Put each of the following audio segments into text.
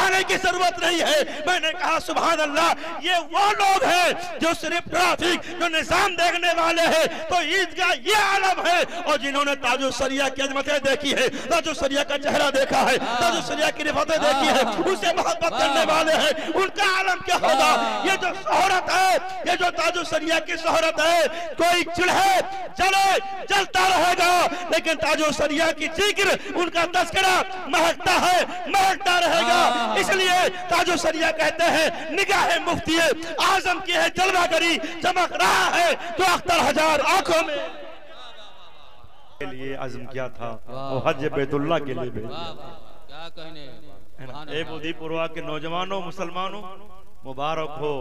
बढ़ाने की जरूरत नहीं है। मैंने कहा सुभान अल्लाह, ये वो लोग हैं जो सिर्फ ट्रैफिक जो निजाम देखने वाले हैं, तो ईदगाह ये आलम है। और जिन्होंने ताजुल शरिया की अजमतें देखी है, ताजुल शरिया का चेहरा देखा है, ताजुल शरिया की रिफतें देखी है, उससे मोहब्बत करने वाले हैं, उनका आलम क्या होगा। ये जो शोहरत है, ये जो ताजुल शरिया की शोहरत है, कोई चिढ़े जले जलता रहेगा, लेकिन ताजुल शरिया की जिक्र, उनका तस्करा महकता है, महकता रहेगा। इसलिए ताजुल शरिया कहते हैं निगाह मुफ्ती आजम की है जलवागरी, चमक रहा है तो अख्तर हजार आंखों में के लिए आजम किया था, वो हज बैतुल्लाह के लिए भेजा। क्या कहने बुद्धीपुरवा के नौजवानों, मुसलमानों, मुबारक हो।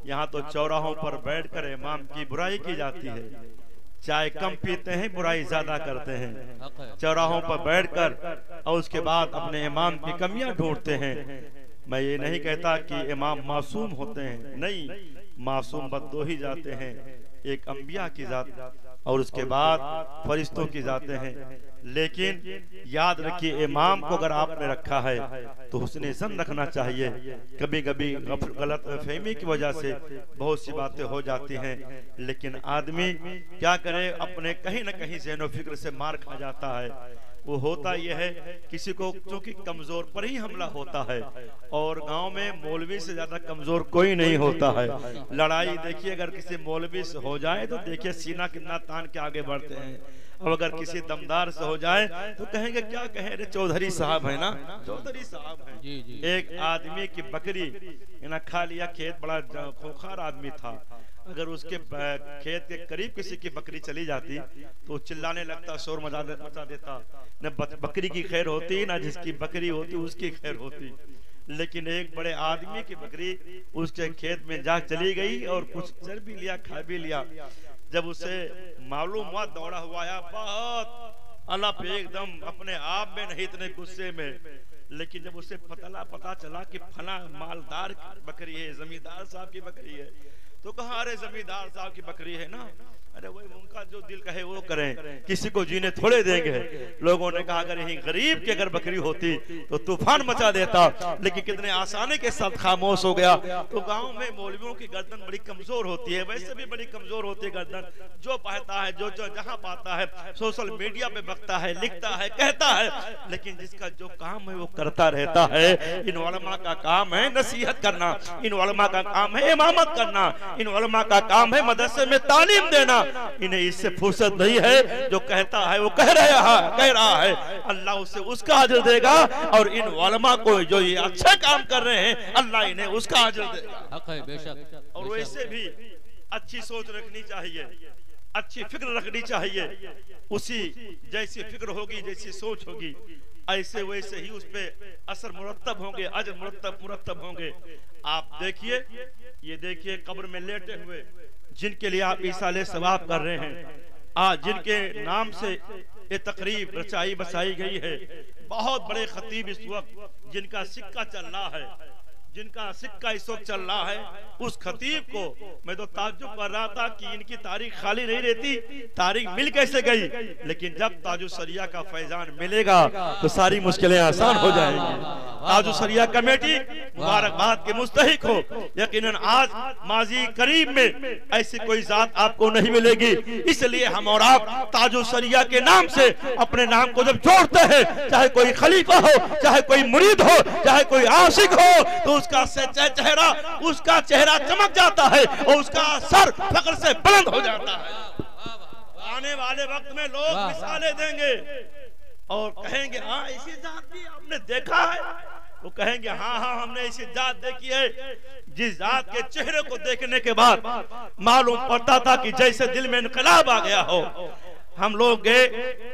यहाँ तो चौराहों पर बैठकर इमाम की बुराई की जाती है। चाय कम पीते हैं, बुराई ज्यादा करते हैं। चौराहों पर बैठकर और उसके बाद अपने इमाम की कमियां ढूंढते हैं। मैं ये नहीं कहता कि इमाम मासूम होते हैं, नहीं, मासूम बद्दो ही जाते हैं। एक अंबिया की जात और उसके बाद फरिश्तों की जाते हैं। लेकिन याद रखिए, इमाम को अगर आपने रखा है तो हुस्न ज़न रखना चाहिए। कभी कभी गलत फहमी की वजह से बहुत सी बातें हो जाती हैं, लेकिन आदमी क्या करे, अपने कहीं न कहीं ज़हन फिक्र से मार खा जाता है। वो होता यह है, किसी को क्योंकि कमजोर पर ही हमला होता है, और गांव में मौलवी से ज्यादा कमजोर कोई नहीं होता है। लड़ाई देखिए, अगर किसी मौलवी से हो जाए तो देखिए सीना कितना तान के आगे बढ़ते हैं, और अगर किसी दमदार से हो जाए तो कहेंगे क्या कहें रे, चौधरी साहब है ना, चौधरी साहब है। एक आदमी की बकरी ना खा लिया, खेत बड़ा खोखार आदमी था, अगर उसके खेत के करीब किसी की बकरी चली जाती तो चिल्लाने लगता, शोर मचा देता, न बकरी की खैर होती, ना जिसकी बकरी होती उसकी खैर होती। लेकिन एक बड़े आदमी की बकरी उसके खेत में जा चली गई और कुछ चर भी लिया, खा भी लिया। जब उसे मालूम हुआ, दौड़ा हुआ आया, बहुत अलग एकदम अपने आप में नहीं, इतने गुस्से में। लेकिन जब उसे पता चला कि फला मालदार बकरी है, जमींदार साहब की बकरी है, तो कहा अरे जमींदार साहब की बकरी है ना, अरे वो उनका जो दिल कहे वो करें, किसी को जीने थोड़े देंगे। लोगों ने कहा अगर यही गरीब की अगर बकरी होती तो तूफान मचा देता, लेकिन कितने आसानी के साथ खामोश हो गया। तो गांव में मौलवियों की गर्दन बड़ी कमजोर होती है, वैसे भी बड़ी कमजोर होती है गर्दन। जो पाता है, जो जहां पाता है, सोशल मीडिया पे बकता है, लिखता है, कहता है, लेकिन जिसका जो काम है वो करता रहता है। इन उलमा का काम है नसीहत करना, इन उलमा का काम है इमामत करना, इन उलमा का काम है मदरसे में तालीम देना। इन्हें इससे फुर्सत नहीं है, जो कहता है वो कह रहा है, अल्लाह उसे उसका अजर देगा, और इन उलमा को जो ये अच्छा काम कर रहे हैं अल्लाह इन्हें उसका अजर देगा। बेशक। और वैसे भी अच्छी सोच रखनी चाहिए, अच्छी फिक्र रखनी चाहिए। उसी जैसी फिक्र होगी, जैसी सोच होगी, ऐसे वैसे ही उस पे असर मुरत्तब होंगे, अजर मुरत्तब होंगे। आप देखिए, ये देखिए कब्र में लेटे हुए जिनके लिए आप इसाले सवाब कर रहे हैं, आज जिनके नाम से ये तकरीब रचाई बसाई गई है, बहुत बड़े खतीब इस वक्त जिनका सिक्का चल रहा है, जिनका सिक्का इस वक्त चल रहा है, उस खतीब को मैं तो ताज्जुब कर रहा था कि इनकी तारीख खाली नहीं रहती, तारीख मिल कैसे गई। लेकिन जब ताजुल शरिया का फैजान मिलेगा तो सारी मुश्किलें आसान हो जाएंगी। ताजुल शरिया कमेटी मुबारकबाद के मुस्तहिक हो। यकीनन आज माजी करीब में ऐसी कोई जात आपको नहीं मिलेगी, इसलिए हम और आप ताजुल शरिया के नाम से अपने नाम को जब जोड़ते हैं, चाहे कोई खलीफा हो, चाहे कोई मुरीद हो, चाहे कोई आशिक हो, तो उसका चेहरा चमक जाता है और उसका सर फख्र से बुलंद हो जाता है। आने वाले वक्त में लोग मिसालें देंगे और कहेंगे हाँ इसी जात भी आपने देखा है, वो कहेंगे हाँ हमने ऐसी जात देखी है, जिस जात के चेहरे को देखने के बाद मालूम पड़ता था कि जैसे दिल में इनकलाब आ गया हो। हम लोग गए,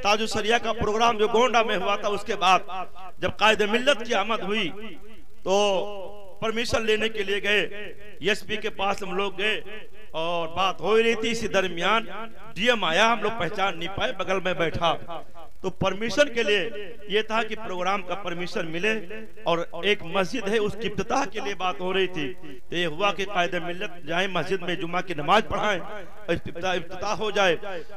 ताजुल शरिया का प्रोग्राम जो गोंडा में हुआ था, उसके बाद जब कायदे मिल्लत की आमद हुई तो परमिशन लेने के लिए गए, एसपी के पास हम लोग गए और बात हो रही थी। इसी दरमियान डीएम आया, हम लोग पहचान नहीं पाए, बगल में बैठा। तो परमिशन के लिए ये था कि प्रोग्राम का परमिशन मिले, और एक मस्जिद है उसकी इफ्तिताह के लिए बात हो रही थी। तो ये हुआ कि कायदे मिल्लत जाए मस्जिद में जुम्मा की नमाज पढ़ाएं, इफ्तिताह हो जाए।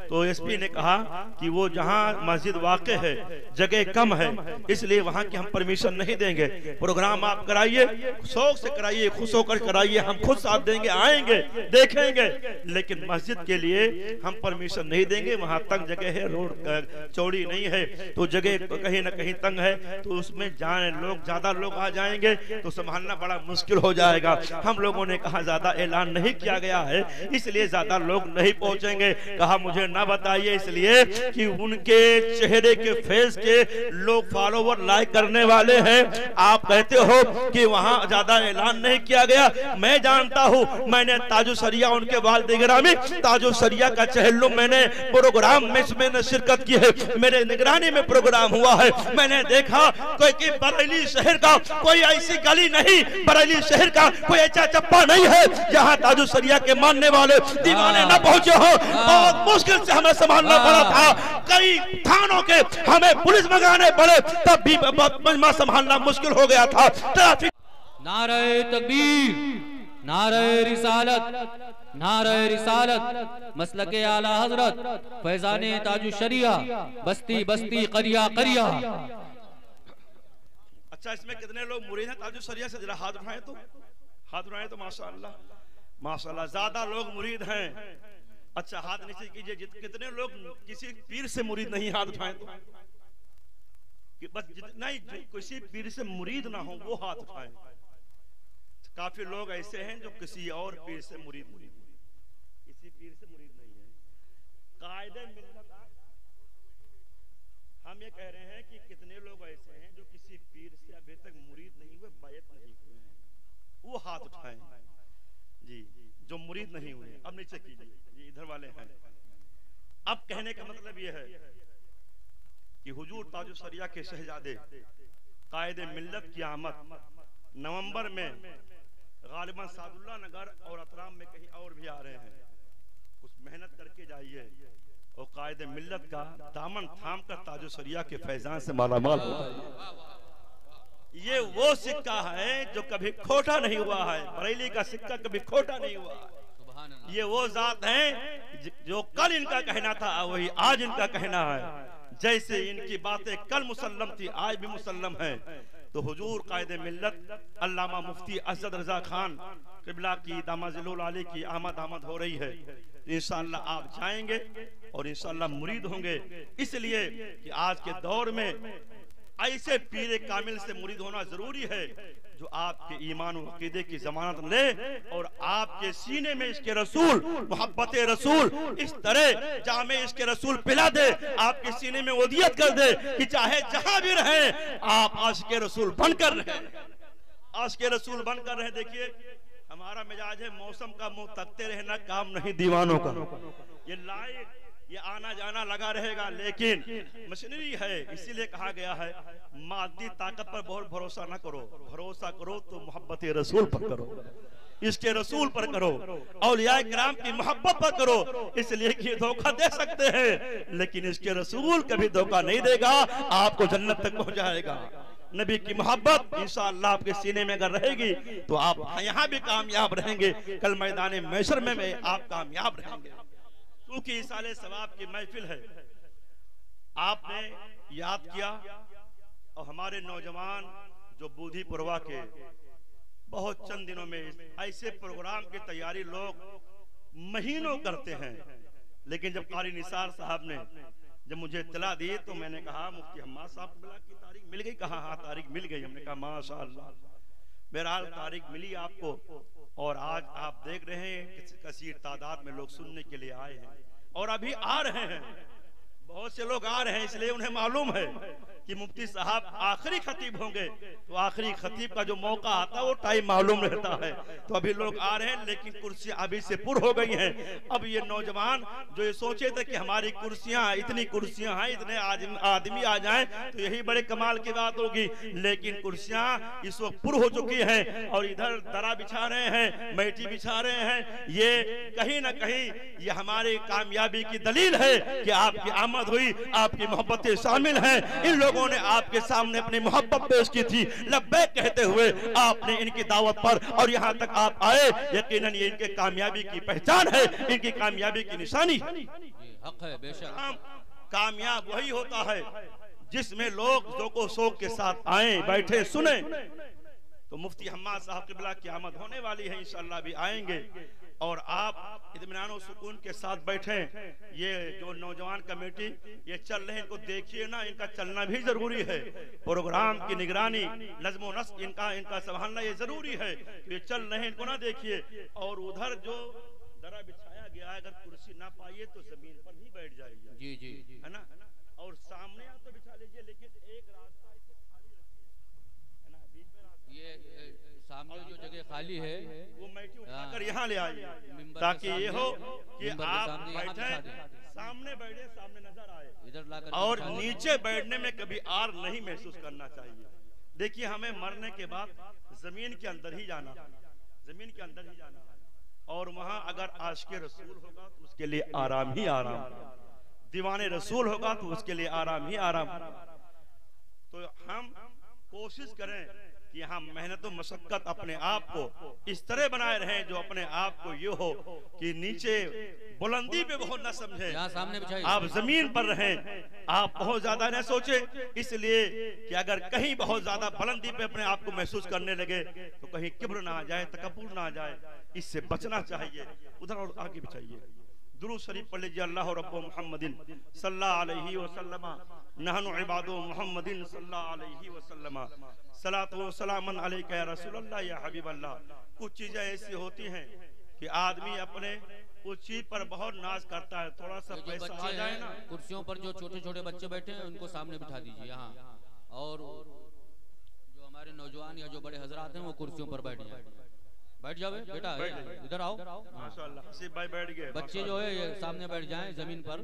तो एसपी ने कहा कि वो जहां मस्जिद वाक़े है जगह कम है, इसलिए वहां की हम परमिशन नहीं देंगे। प्रोग्राम आप कराइए, शौक से कराइए, खुश होकर कराइए, हम खुद साथ देंगे, आएंगे, देखेंगे, लेकिन मस्जिद के लिए हम परमिशन नहीं देंगे। वहां तंग जगह है, रोड चौड़ी नहीं है, तो जगह कहीं ना कहीं तंग है, तो उसमें जाने लोग ज्यादा लोग आ जाएंगे तो संभालना बड़ा मुश्किल हो जाएगा। हम लोगों ने कहा ज्यादा ऐलान नहीं किया गया है, इसलिए ज्यादा लोग नहीं पहुंचेंगे। कहा मुझे ना बताइए, इसलिए कि उनके चेहरे के फेस के लोग फॉलोवर लाइक करने वाले हैं। आप कहते हो कि वहां ज्यादा ऐलान नहीं किया गया, मैं जानता हूं, मैंने ताजु सरिया उनके वालिद गिरामी ताजु सरिया का चहल्लुम मैंने प्रोग्राम में मैंने शिरकत की है, मेरे निगरानी में प्रोग्राम हुआ है। मैंने देखा कोई कि बरेली शहर का कोई ऐसी गली नहीं, बरेली शहर का कोई ऐसा चप्पा नहीं है जहां ताजु सरिया के मानने वाले दीवाने न पहुंचे हो। बहुत मुश्किल से हमें संभालना पड़ा था, कई थानों के हमें पुलिस मंगाने पड़े, तब भी मजमा संभालना मुश्किल हो गया था। ट्रैफिक नारे तकबीर, नारे रिसालत, नारे रिसालत, मसलके आला हजरत फैजाने ताजु शरिया, बस्ती बस्ती करिया करिया। अच्छा, इसमें कितने लोग मुरीद हैं ताजु शरिया से? जरा हाथ उठाएं तो, हाथ उठाएं तो। माशाअल्लाह माशाअल्लाह, ज्यादा लोग मुरीद हैं। अच्छा, हाथ नीचे कीजिए। कितने लोग किसी पीर से मुरीद नहीं? हाथ उठाएं तो। कि बस जितना ही किसी पीर से मुरीद ना हो वो हाथ उठाएं। काफी लोग ऐसे हैं जो किसी और पीर से मुरीद किसी पीर से मुरीद नहीं है। कायदे मिल्लत हम ये कह रहे हैं कि कितने लोग ऐसे हैं जो किसी पीर से अभी तक मुरीद नहीं हुए, बैत नहीं हुए हैं, वो हाथ उठाएं जी, जो मुरीद नहीं हुए। अब नीचे कीजिए, ये इधर वाले हैं। अब कहने का मतलब ये है कि हुजूर ताजु सरिया के शहजादे कायदे मिल्लत की आमद नवंबर में गालिबन सादुल्ला नगर और अतराम में कहीं और भी आ रहे हैं। कुछ मेहनत करके जाइए और कायदे मिल्लत का दामन थाम कर ताजु सरिया के फैजान से मालामाल हो जाइए। ये वो सिक्का है जो कभी खोटा नहीं हुआ है, बरेली का सिक्का कभी खोटा नहीं हुआ है। ये वो जात है जो कल इनका कहना था वही आज इनका कहना है। जैसे इनकी बातें कल मुसल्लम थी, आज भी मुसल्लम है। तो हुजूर कायदे मिल्लत अल्लामा मुफ्ती असद रजा खान किबला की दामाजिलुल आली की आमद हो रही है। इंशाअल्लाह आप जाएंगे और इंशाअल्लाह मुरीद होंगे, इसलिए कि आज के दौर में ऐसे पीरे कामिल से मुरीद होना जरूरी है जो आपके ईमान और अकीदे की जमानत ले और आपके सीने में इसके रसूल मोहब्बत रसूल इस तरह जामे इसके रसूल पिला दे, आपके सीने में वदियत कर दे कि चाहे जहां भी रहे आप आशिक़े रसूल बनकर रहे, आशिक़े रसूल बनकर रहे। देखिए हमारा मिजाज है मौसम का मुंह तकते रहना काम नहीं दीवानों का। ये लाइट ये आना जाना लगा रहेगा, लेकिन मशीनरी है, इसीलिए कहा गया है मादी ताकत पर बहुत भरोसा न करो, भरोसा करो तो मोहब्बत रसूल पर करो, इसके रसूल पर करो, औलिया किराम की मोहब्बत पर करो। इसलिए कि धोखा दे सकते हैं लेकिन इसके रसूल कभी धोखा नहीं देगा, आपको जन्नत तक पहुंचाएगा। नबी की मोहब्बत इंशाअल्लाह आपके सीने में अगर रहेगी तो आप यहाँ भी कामयाब रहेंगे, कल मैदान महशर में आप कामयाब रहेंगे। क्योंकि इस साले सवाब की महफिल है, आपने याद किया और हमारे नौजवान जो बूढ़ी पुरवा के बहुत चंद दिनों में ऐसे प्रोग्राम की तैयारी लोग महीनों करते हैं, लेकिन जब कारी निसार साहब ने जब मुझे इत्तला दी तो मैंने कहा मुफ्ती हम्माद साहब की तारीख मिल गई। कहा हाँ तारीख मिल गई। हमने कहा माशाअल्लाह, बहरहाल तारीख मिली आपको और आज आप देख रहे हैं कसीर तादाद में लोग सुनने के लिए आए हैं और अभी आ रहे हैं, बहुत से लोग आ रहे हैं, इसलिए उन्हें मालूम है कि मुफ्ती साहब आखिरी खतीब होंगे, तो आखिरी खतीब का जो मौका आता है वो टाइम मालूम रहता है। तो अभी लोग आ रहे हैं लेकिन कुर्सियां अभी से पुर हो गई हैं। अब ये नौजवान जो ये सोचे थे कि हमारी कुर्सियां इतनी कुर्सियां हैं, इतने आदमी आ जाएं तो यही बड़े कमाल की बात होगी, लेकिन कुर्सियां इस वक्त पुर हो चुकी हैं और इधर दरा बिछा रहे हैं, मैटी बिछा रहे हैं। ये कहीं ना कहीं ये हमारी कामयाबी की दलील है कि आपकी आमद हुई, आपकी मोहब्बतें शामिल हैं। इन लोगों ने आपके सामने अपनी मोहब्बत पेश की थी, लब्बैक कहते हुए आपने इनकी दावत पर और यहाँ तक आप आए, यकीनन ये इनके कामयाबी की पहचान है, इनकी कामयाबी की निशानी है। हक है, बेशक। कामयाब वही होता है जिसमें लोग जो को शौक के साथ आए, बैठे, सुने। तो मुफ्ती हम्माद साहब क़िबला की आमद होने वाली है, इंशाअल्लाह भी आएंगे और आप इत्मीनान और सुकून के साथ बैठे। ये जो नौजवान कमेटी ये चल रहे हैं, इनको देखिए ना, इनका चलना भी जरूरी है। प्रोग्राम की निगरानी, नज़्म नस्क इनका संभालना ये जरूरी है। ये चल रहे हैं, इनको ना देखिए। और उधर जो दरा बिछाया गया है, अगर कुर्सी ना पाइए तो जमीन पर भी बैठ जाइए। जी जी जी, है ना। और सामने आप तो बिछा लीजिए, लेकिन एक रास्ता इसे खाली रखिए, है ना, बीच में रास्ता। ये सामने जो जगह खाली है वो मैटी उठाकर यहाँ ले आइए, ताकि ये हो कि आप बैठे सामने बैठे, सामने नजर आए, इधर लाकर। और नीचे बैठने में कभी आर नहीं महसूस करना चाहिए। देखिए, हमें मरने के बाद जमीन के अंदर ही जाना, जमीन के अंदर ही जाना, और वहां अगर आशिक़े रसूल होगा तो उसके लिए आराम ही आराम, दीवाने रसूल होगा तो उसके लिए आराम ही आराम। तो हम कोशिश करें कि हम मेहनत और मशक्कत अपने आप को इस तरह बनाए रहें जो अपने आप को ये हो कि नीचे बुलंदी पे बहुत न समझे, सामने आप जमीन पर रहें, आप बहुत ज्यादा न सोचे, इसलिए कि अगर कहीं बहुत ज्यादा बुलंदी पे अपने आप को महसूस करने लगे तो कहीं किब्र ना आ जाए, तकब्बुर ना आ जाए, इससे बचना चाहिए। उधर और आगे बिछाइए, दुरूद शरीफ पढ़ लीजिए। अल्लाह रब्बु मुहम्मदिन सल्लल्लाहु अलैहि वसल्लम नहनु इबादु मुहम्मदिन सल्लल्लाहु अलैहि वसल्लम सलातु व सलामन अलैका या रसूलल्लाह या हबीबल्लाह। कुछ चीजें ऐसी होती हैं कि आदमी अपने उस चीज पर बहुत नाज करता है, थोड़ा सा पैसा आ जाए ना। कुर्सियों पर जो छोटे छोटे बच्चे बैठे हैं उनको सामने बिठा दीजिए यहाँ, और जो हमारे नौजवान या जो बड़े हजरात हैं वो कुर्सियों पर बैठ जाए। बैठ जाओ बेटा, इधर आओ। माशाअल्लाह, हसीब भाई बैठ गए। बच्चे जो है ये सामने बैठ जाएं जमीन पर।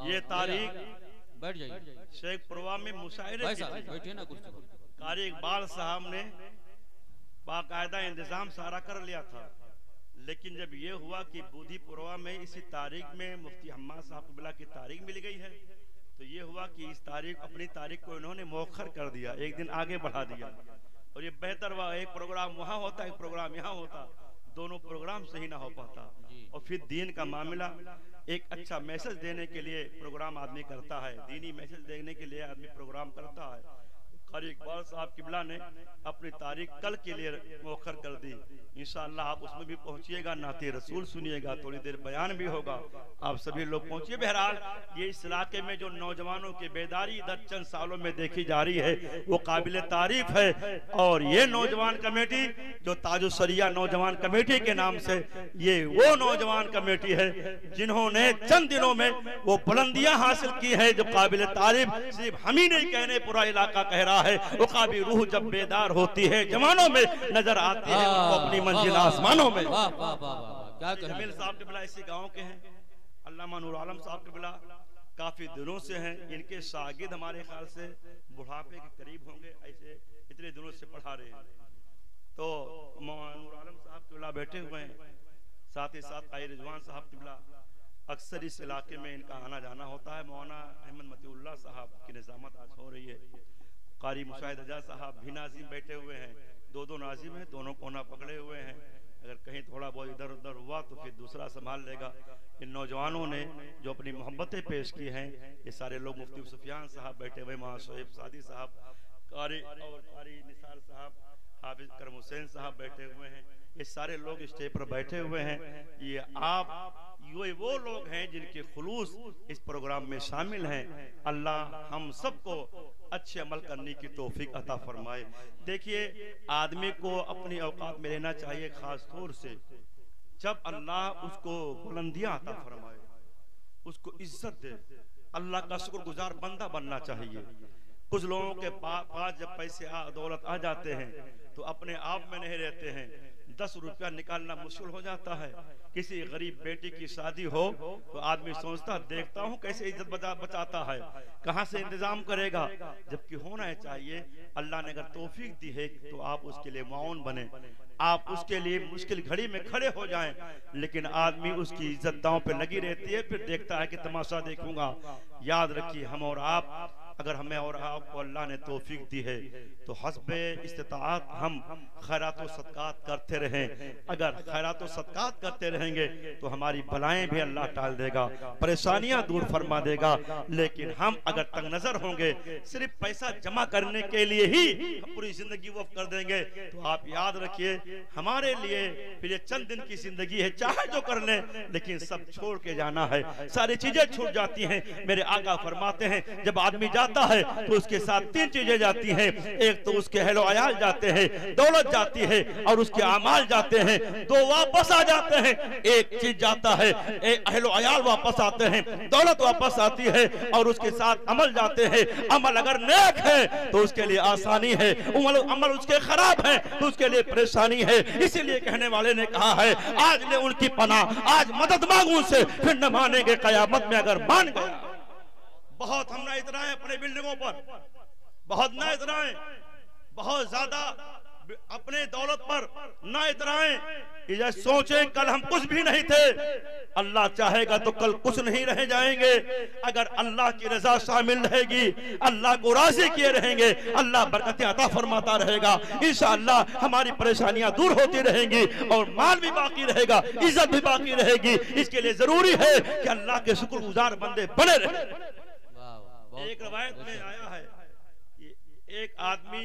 ये तारीख बैठ जाइए। शेखपुरवा में मुशायरे बैठिए ना कुर्सी पर। कारी इकबाल साहब ने बाकायदा इंतजाम सारा कर लिया था, लेकिन जब ये हुआ कि बूढ़ीपुरवा में इसी तारीख में मुफ्ती हम्माद साहब क़िबला की तारीख मिल गई है, तो ये हुआ कि इस तारीख, अपनी तारीख को इन्होंने मौखर कर दिया, एक दिन आगे बढ़ा दिया। और ये बेहतर हुआ, एक प्रोग्राम वहाँ होता, एक प्रोग्राम यहाँ होता, दोनों प्रोग्राम सही ना हो पाता। और फिर दीन का मामला, एक अच्छा मैसेज देने के लिए प्रोग्राम आदमी करता है, दीनी मैसेज देने के लिए आदमी प्रोग्राम करता है। कारी इकबाल साहब क़िबला ने अपनी तारीख कल के लिए मौखर कर दी। इंशाअल्लाह आप उसमें भी पहुंचिएगा, नाते रसूल सुनिएगा, थोड़ी देर बयान भी होगा, आप सभी लोग पहुंचिए। बहरहाल ये इस इलाके में जो नौजवानों की बेदारी इधर चंद सालों में देखी जा रही है वो काबिल तारीफ है। और ये नौजवान कमेटी जो ताजुस्सरिया नौजवान कमेटी के नाम से, ये वो नौजवान कमेटी है जिन्होंने चंद दिनों में वो बुलंदियां हासिल की है जो काबिल तारीफ सिर्फ हम ही नहीं कहने, पूरा इलाका कह रहा है। उकाबी रूह जब बेदार होती है जवानों में, नजर आती है उनको अपनी मंजिल आसमानों में। क्या जमील साहब क़िबला इसी गांव के हैं, अल्लामा नूर आलम साहब क़िबला काफी दिनों से हैं, इनके शागिर्द हमारे ख्याल से बुढ़ापे के करीब होंगे, ऐसे इतने दिनों से पढ़ा रहे हैं। तो नूर आलम साहब क़िबला बैठे हुए हैं, साथ ही साथ क़ारी रिजवान साहब क़िबला, अक्सर इस इलाके में इनका आना जाना होता है। मौलाना अहमद मतीउल्लाह साहब की निज़ामत आज हो रही है। कारी मुशाहिद रजा साहब भी नाजिम बैठे हुए हैं, दो नाजिम हैं, दोनों कोना पकड़े हुए हैं। अगर कहीं थोड़ा बहुत इधर उधर हुआ तो फिर दूसरा संभाल लेगा। इन नौजवानों ने जो अपनी मोहब्बतें पेश की हैं, ये सारे लोग, मुफ्ती सुफियान साहब बैठे हुए, मौलाना शोएब सादी साहब, कारी और कारी निसार साहब, हाफिज करम हुसैन साहब बैठे हुए हैं, ये सारे लोग स्टेज पर बैठे हुए हैं। ये आप ये वो लोग हैं जिनके खुलूस इस प्रोग्राम में शामिल हैं। अल्लाह हम सबको अच्छे अमल करने की तौफीक अता फरमाए। देखिए, आदमी को अपनी औकात में रहना चाहिए, खास तौर से जब अल्लाह उसको बुलंदियां अता फरमाए, उसको इज्जत दे, अल्लाह का शुक्रगुजार बंदा बनना चाहिए। कुछ लोगों के पास जब पैसे दौलत आ जाते हैं तो अपने आप में नहीं रहते हैं, 10 रुपया निकालना मुश्किल हो जाता है। किसी गरीब बेटी की शादी हो तो आदमी सोचता, देखता हूँ कैसे इज्जत बचाता है, कहाँ से इंतजाम करेगा, जबकि होना चाहिए। अल्लाह ने अगर तौफीक दी है तो आप उसके लिए माउन बने, आप उसके लिए मुश्किल घड़ी में खड़े हो जाएं। लेकिन आदमी उसकी इज्जत दांव पे लगी रहती है, फिर देखता है कि तमाशा देखूंगा। याद रखिए, हम और आप अगर हमें और आपको अल्लाह ने तौफीक दी है तो हस्बे इस्तिताअत हम खैरात व सदकात करते रहें। अगर खैरात व सदकात करते रहेंगे तो हमारी बलाएं भी अल्लाह टाल देगा, परेशानियां दूर फरमा देगा। लेकिन हम अगर तंग नजर होंगे, सिर्फ पैसा जमा करने के लिए ही पूरी जिंदगी वक्फ कर देंगे, तो आप याद रखिए हमारे लिए फिर ये चंद दिन की जिंदगी है, चाहे जो कर ले लेकिन सब छोड़ के जाना है, सारी चीजें छूट जाती हैं। मेरे आका फरमाते हैं जब आदमी जाता है तो उसके साथ तीन चीजें जाती हैं, एक तो उसके अहलो अयाल जाते हैं, दौलत जाती है और उसके अमाल जाते हैं, दो वापस आ जाते हैं। एक चीज जाता है, एक अहलो अयाल वापस आते हैं, दौलत वापस आती है और उसके साथ अमल जाते हैं। अमल अगर नेक है तो उसके लिए आसानी है, अमल उसके खराब है तो उसके लिए परेशानी है। इसीलिए कहने वाले ने कहा है आज ले उनकी पनाह, आज मदद मांगू उनसे, फिर न मानेंगे कयामत में अगर मान गए। बहुत हम ना इतराए अपने बिल्डिंगों पर, बहुत ना इतराए, बहुत ज्यादा अपने दौलत पर ना इतराए। ये सोचे कल हम कुछ भी नहीं थे, अल्लाह चाहेगा तो कल कुछ नहीं रह जाएंगे। अगर अल्लाह की रजा शामिल रहेगी, अल्लाह को राजी किए रहेंगे, अल्लाह बरकतें अता फरमाता रहेगा। इंशाअल्लाह हमारी परेशानियां दूर होती रहेंगी और माल भी बाकी रहेगा, इज्जत भी बाकी रहेगी। इसके लिए जरूरी है कि अल्लाह के शुक्रगुजार बंदे बने रहे। एक रवायत में आया है एक आदमी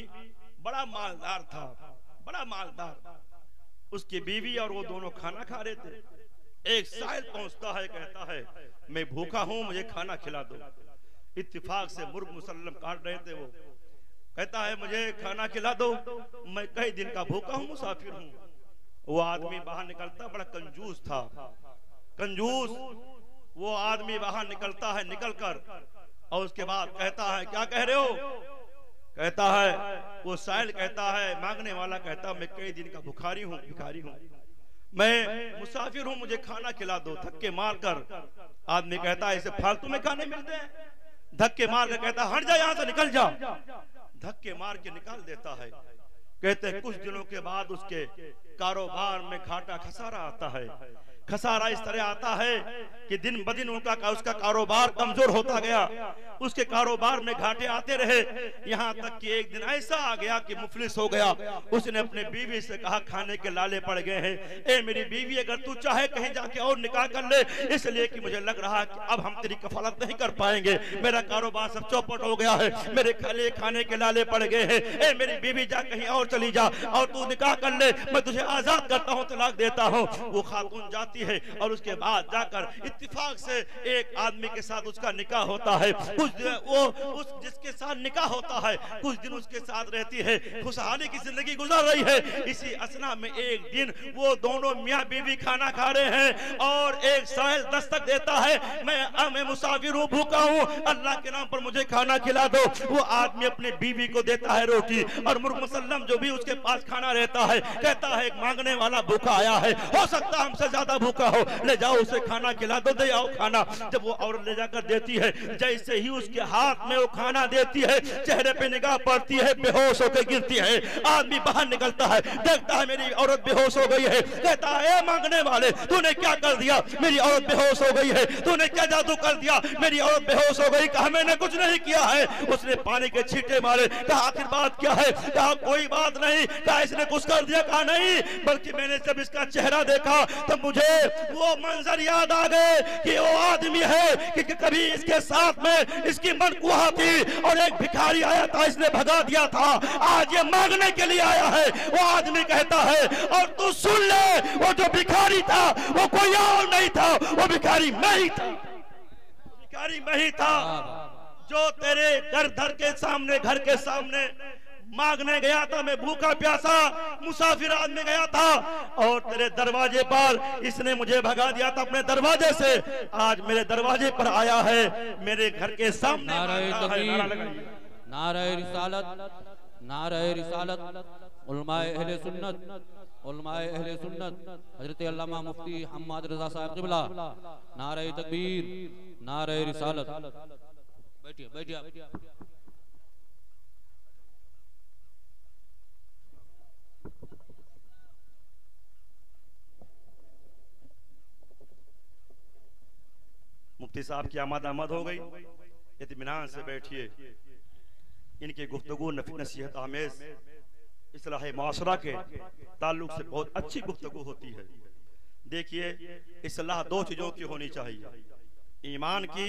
बड़ा मालदार था, बड़ा मालदार, उसकी बीवी और वो दोनों खाना खा रहे थे। एक साहिल पहुंचता है, कहता है मैं भूखा हूं, मुझे खाना खिला दो। इत्तिफाक से मुर्ग मुसल्लम काट रहे थे, वो कहता है मुझे खाना खिला दो, मैं कई दिन का भूखा हूं, मुसाफिर हूं। वो आदमी बाहर निकलता, बड़ा कंजूस था, कंजूस। वो आदमी बाहर निकलता है, निकलकर और उसके बाद कहता है क्या कह रहे हो? कहता है वो साहिल कहता है, मांगने वाला कहता मैं कई दिन का भिखारी हूँ, मैं मुसाफिर हूँ, मुझे खाना खिला दो। धक्के मारकर आदमी कहता है इसे फालतू में खाने मिलते हैं। धक्के मार कर कहता हट जा, यहाँ से निकल जा। धक्के मार के निकाल देता है। कहते हैं कुछ दिनों के बाद उसके कारोबार में घाटा खसारा आता है। खसारा इस तरह आता है कि दिन ब दिन उसका कारोबार कमजोर होता गया, उसके कारोबार में घाटे आते रहे। यहाँ तक कि एक दिन ऐसा आ गया कि मुफलिस हो गया। उसने अपने बीवी से कहा खाने के लाले पड़ गए हैं, ए मेरी बीवी अगर तू चाहे कहीं जाके और निकाह कर ले, इसलिए कि मुझे लग रहा है कि अब हम तेरी कफालत नहीं कर पाएंगे, मेरा कारोबार सब चौपट हो गया है, मेरे खाने के लाले पड़ गए हैं। ए मेरी बीवी जा कहीं और चली जा और तू निकाह कर ले, मैं तुझे आजाद करता हूँ, तलाक देता हूँ। वो खातून जाती है और उसके बाद जाकर इत्तिफाक से एक आदमी के साथ उसका निकाह होता है। कुछ उस जिसके साथ निकाह होता है कुछ दिन उसके साथ रहती है, खुशहाली की जिंदगी गुजार रही है। इसी असना में एक दिन वो दोनों मियाँ बीवी खाना खा रहे हैं और एक साहिल दस्तक देता है, मैं मुसाफिर हूँ, भूखा हूँ, अल्लाह के नाम पर मुझे खाना खिला दो। वो आदमी अपने बीवी को देता है रोटी और मुर्ग मुसल्लम जो भी उसके पास खाना रहता है कहता है एक मांगने वाला भूखा आया है, हो सकता है हमसे ज्यादा भूखा हो, ले जाओ उसे खाना खिला दो, दे आओ खाना। जब वो औरत ले जाकर देती है, जैसे ही उसके हाथ में वो खाना देती है, चेहरे पे निगाह पड़ती है, बेहोश होकर गिरती है। आदमी बाहर निकलता है, देखता है मेरी औरत बेहोश हो गई है। कहता है मांगने वाले तूने क्या कर दिया, मेरी औरत बेहोश हो गई है, तूने क्या जादू कर दिया, मेरी औरत बेहोश हो गई। कहा मैंने कुछ नहीं किया है। उसने पानी के छींटे मारे। कहा आखिर बात क्या है? कहा कोई बात नहीं। कहा इसने कुछ कर दिया? कहा नहीं, बल्कि मैंने जब इसका चेहरा देखा तो मुझे वो मंजर याद आ गए कि वो आदमी है कि कभी इसके साथ में इसकी मनकुहा थी और एक भिखारी आया था, इसने भगा दिया था, आज ये मांगने के लिए आया है। वो आदमी कहता है और तू सुन ले, वो जो भिखारी था वो कोई और नहीं था, वो भिखारी मैं ही था, भिखारी मैं ही था जो तेरे घर के सामने मांगने गया था। मैं भूखा प्यासा मुसाफिर आदमी गया था और तेरे दरवाजे पर इसने मुझे भगा दिया था अपने दरवाजे से, आज मेरे दरवाजे पर आया है, मेरे घर के सामने। नारे रिसालत, नारे रिसालत, उलमाए अहले सुन्नत, उलमाए अहले सुन्नत, हजरत अल्लामा मुफ्ती हम्माद रजा साहब क़िबला, नारे तकबीर, नारे रिसालत। बैठिए बैठिए। मुफ्ती साहब की आमद हो गई, इत्मीनान से बैठिए। इनकी गुफ्तगू नसीहत आमेज इस्लाह माशरा के ताल्लुक से बहुत अच्छी गुफ्तगू होती है। देखिए, इस्लाह दो चीजों की होनी चाहिए, ईमान की,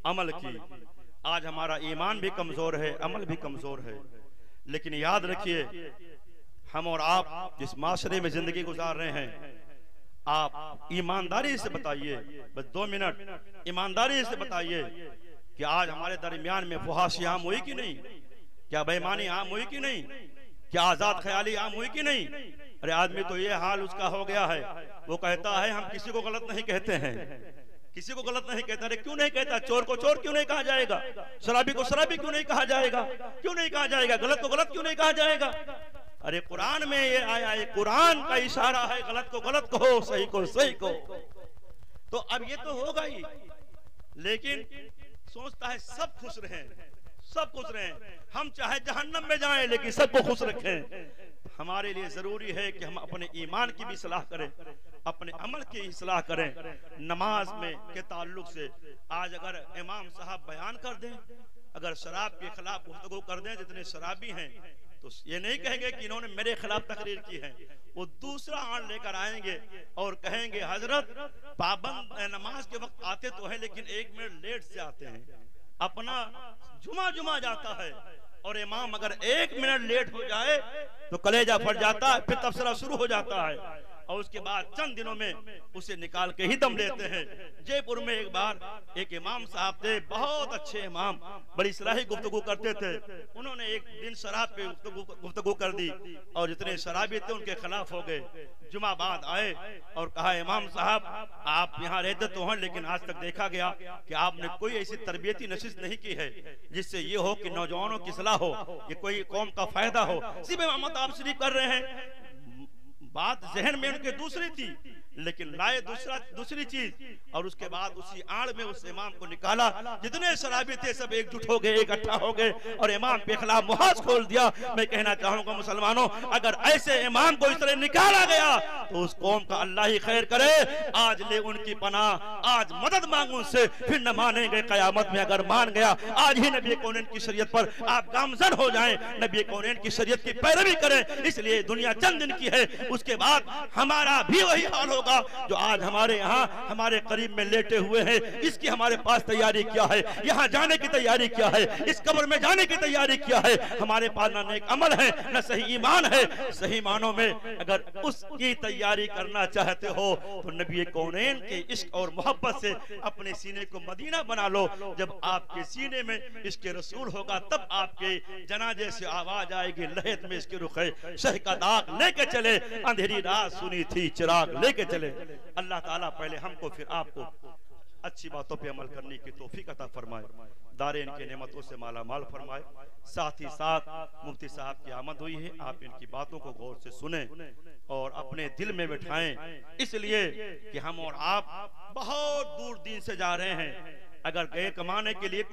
अमल की। आज हमारा ईमान भी कमजोर है, अमल भी कमजोर है। लेकिन याद रखिए, हम और आप जिस माशरे में जिंदगी गुजार रहे हैं, आप ईमानदारी से बताइए, बस 2 मिनट ईमानदारी से बताइए कि आज हमारे दरमियान में फुहाशी आम हुई कि नहीं? क्या बेईमानी आम हुई कि नहीं? क्या आजाद ख्याली आम हुई कि नहीं? अरे आदमी तो ये हाल उसका हो गया है, वो कहता है हम किसी को गलत नहीं कहते हैं, किसी को गलत नहीं कहता। अरे क्यों नहीं कहता? चोर को चोर क्यों नहीं कहा जाएगा? शराबी को शराबी क्यों नहीं कहा जाएगा? क्यों नहीं कहा जाएगा? गलत को गलत क्यों नहीं कहा जाएगा? अरे कुरान में ये आया है, कुरान का इशारा है, गलत को गलत कहो, सही को सही कहो। तो अब ये तो होगा ही, लेकिन सोचता है सब खुश रहें, सब खुश रहें, हम चाहे जहन्नम में जाएं लेकिन सबको खुश रखें। हमारे लिए जरूरी है कि हम अपने ईमान की भी सलाह करें, अपने अमल की इस्लाह करें। नमाज में के ताल्लुक से आज अगर इमाम साहब बयान कर दें, अगर शराब के खिलाफ गुफ्तगू कर दें, जितने शराबी हैं तो ये नहीं कहेंगे कि इन्होंने मेरे खिलाफ तकरीर की है, वो दूसरा आड़ लेकर आएंगे और कहेंगे हजरत पाबंद नमाज के वक्त आते तो है लेकिन 1 मिनट लेट से आते हैं, अपना जुमा जाता है। और इमाम अगर 1 मिनट लेट हो जाए तो कलेजा फट जाता है, फिर तबसरा शुरू हो जाता है और उसके बाद चंद दिनों में उसे निकाल के ही दम लेते हैं। जयपुर में एक बार एक इमाम साहब थे, बहुत अच्छे इमाम, बड़ी सलाही गुफ्तगू करते थे। उन्होंने एक दिन शराब पे गुफ्तगू कर दी और जितने शराबी थे उनके खिलाफ हो गए। जुमा बाद आए और कहा इमाम साहब आप यहाँ रहते तो हैं, लेकिन आज तक देखा गया कि आपने कोई ऐसी तरबियती नशिस्त नहीं की है जिससे ये हो कि नौजवानों की सलाह हो, ये कोई कौम का फायदा हो। सिर्फ इमामत आप शरीफ कर रहे हैं। बात जहन में उनके दूसरी थी, लेकिन लाए दूसरी चीज और उसके बाद उसी आड़ में उस इमाम को निकाला। जितने शराबी थे सब एकजुट हो गए, इकट्ठा हो गए और इमाम के खिलाफ मुहाज खोल दिया। मैं कहना चाहूंगा मुसलमानों, अगर ऐसे इमाम को इस तरह निकाला गया तो उस कौम का अल्लाह ही खैर करे। आज ले उनकी पनाह, आज मदद मांगू उनसे, फिर न मानेंगे कयामत में। अगर मान गया आज ही नबी कौनैन की शरीयत पर आप गामजन हो जाएं, नबी कौनैन की शरीयत की पैरवी करें। इसलिए दुनिया चंद दिन की है, उसके बाद हमारा भी वही हाल होगा जो आज हमारे यहाँ हमारे करीब में लेटे हुए हैं। इसकी हमारे पास तैयारी क्या है? यहाँ जाने की तैयारी क्या है? इस कब्र में जाने की तैयारी क्या है? हमारे पास न नेक अमल है, न सही ईमान है। सही मानों में अगर उसकी तैयारी करना चाहते हो तो नबी कौनैन के इश्क और मोहब्बत से अपने सीने को मदीना बना लो। जब आपके सीने में इसके रसूल होगा तब आपके जनाजे से आवाज आएगी, लहद में इसके रुखे शह का दाग लेके चले, अंधेरी रात सुनी थी चिराग लेके चले। अल्लाह ताला पहले हमको फिर आपको अच्छी बातों पे अमल करने की तौफीक अता फरमाए, दारेन के नेमतों से माला माल फरमाए। साथ ही साथ मुफ्ती साहब की आमद हुई है, आप इनकी बातों को गौर से सुने और अपने दिल में बिठाएं, इसलिए कि हम और आप बहुत दूर दीन से जा रहे हैं। अगर गए कमाने के लिए